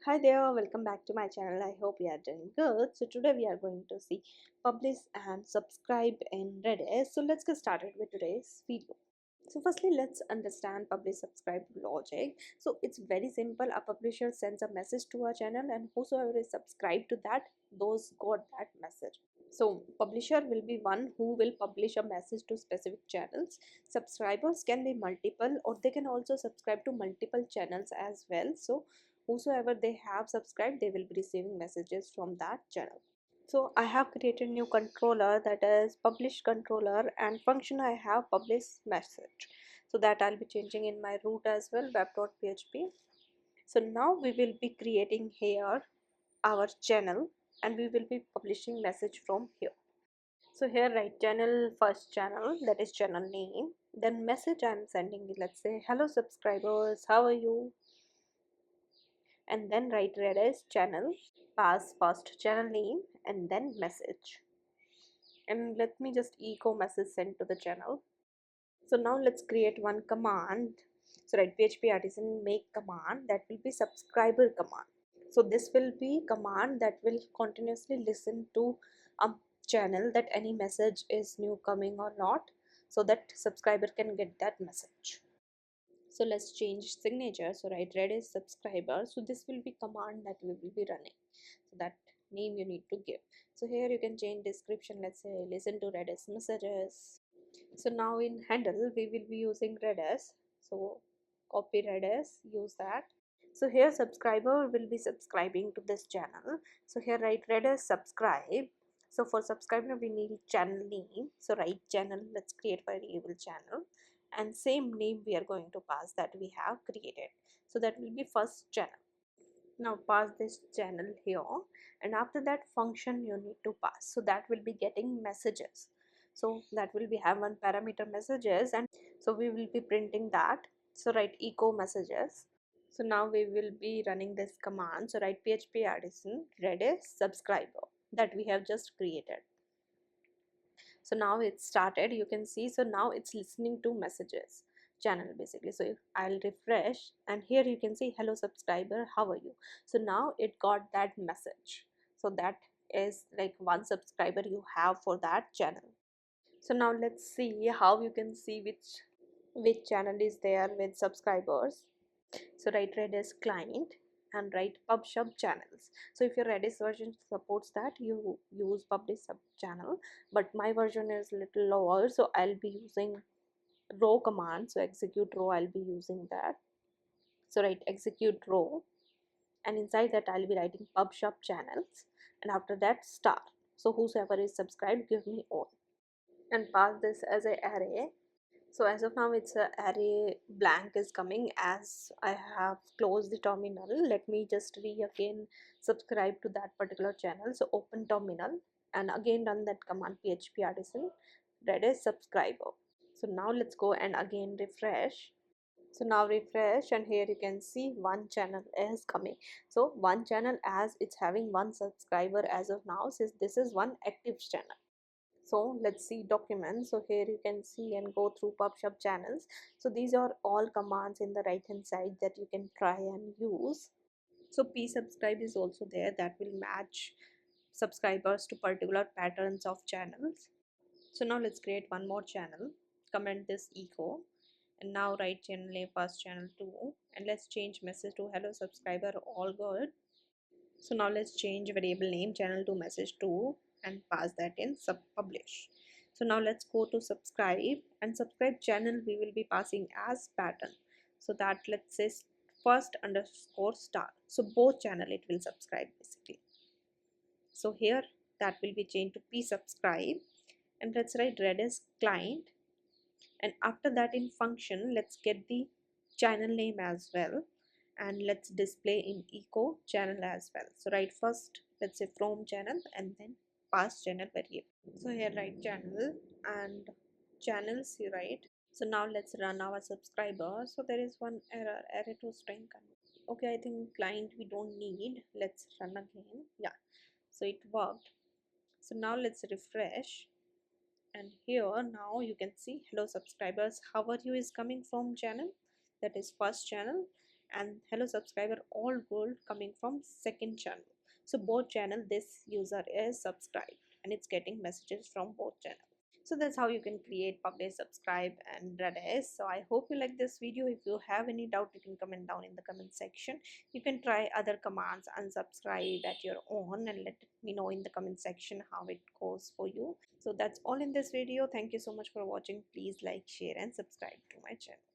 Hi there, welcome back to my channel. I hope you are doing good. So today we are going to see publish and subscribe in Redis. So let's get started with today's video. So firstly, let's understand publish subscribe logic. So it's very simple. A publisher sends a message to a channel and whosoever is subscribed to that, those got that message. So publisher will be one who will publish a message to specific channels. Subscribers can be multiple or they can also subscribe to multiple channels as well. So whosoever they have subscribed, they will be receiving messages from that channel. So I have created new controller, that is publish controller, and function I have publish message. So that I'll be changing in my root as well, web.php. So now we will be creating here our channel and we will be publishing message from here. So here write channel, first channel, that is channel name, then message I'm sending it, let's say hello subscribers, how are you, and then write Redis channel, pass first channel name and then message, and let me just echo message sent to the channel. So now let's create one command. So write php artisan make command, that will be subscriber command. So this will be command that will continuously listen to a channel that any message is new coming or not, so that subscriber can get that message. So let's change signature. So write Redis subscriber. So this will be command that we will be running. So that name you need to give. So here you can change description. Let's say listen to Redis messages. So now in handle we will be using Redis. So copy Redis, use that. So here subscriber will be subscribing to this channel. So here write Redis subscribe. So for subscriber we need channel name. So write channel, let's create variable channel, and same name we are going to pass that we have created. So that will be first channel. Now pass this channel here, and after that function you need to pass, so that will be getting messages. So that will be have one parameter messages, and so we will be printing that. So write echo messages. So now we will be running this command. So write php artisan redis subscriber that we have just created. So now it started, you can see. So now it's listening to messages channel basically. So if I'll refresh, and here you can see hello subscriber, how are you. So now it got that message. So that is like one subscriber you have for that channel. So now let's see how you can see which channel is there with subscribers. So write Redis client and write pub sub channels. So if your Redis version supports that, you use publish sub channel, but my version is little lower, so I'll be using row command. So execute row, I'll be using that. So write execute row, and inside that I'll be writing pub sub channels, and after that star. So whosoever is subscribed, give me all, and pass this as a array. So as of now it's a array blank is coming as I have closed the terminal. Let me just again subscribe to that particular channel. So open terminal and again run that command php artisan redis subscriber. So now let's go and again refresh. So now refresh, and here you can see one channel is coming. So one channel as it's having one subscriber as of now, since this is one active channel. So let's see documents. So here you can see and go through pub/sub channels. So these are all commands in the right hand side that you can try and use. So psubscribe is also there, that will match subscribers to particular patterns of channels. So now let's create one more channel, comment this echo, and now write channel name first channel 2, and let's change message to hello subscriber, all good. So now let's change variable name channel to message 2 and pass that in sub publish. So now let's go to subscribe, and subscribe channel we will be passing as pattern. So that let's say first underscore star. So both channel it will subscribe basically. So here that will be changed to p subscribe, and let's write Redis client, and after that in function let's get the channel name as well, and let's display in echo channel as well. So write first, let's say from channel, and then pass channel variable. So here write channel and channels you write. So now let's run our subscriber. So there is one error to string convert. Okay, I think client we don't need. Let's run again. Yeah, so it worked. So now let's refresh, and here now you can see hello subscribers, how are you is coming from channel, that is first channel, and hello subscriber all gold coming from second channel. So both channel this user is subscribed and it's getting messages from both channels. So that's how you can create, publish, subscribe and Redis. So I hope you like this video. If you have any doubt, you can comment down in the comment section. You can try other commands, unsubscribe at your own, and let me know in the comment section how it goes for you. So that's all in this video. Thank you so much for watching. Please like, share and subscribe to my channel.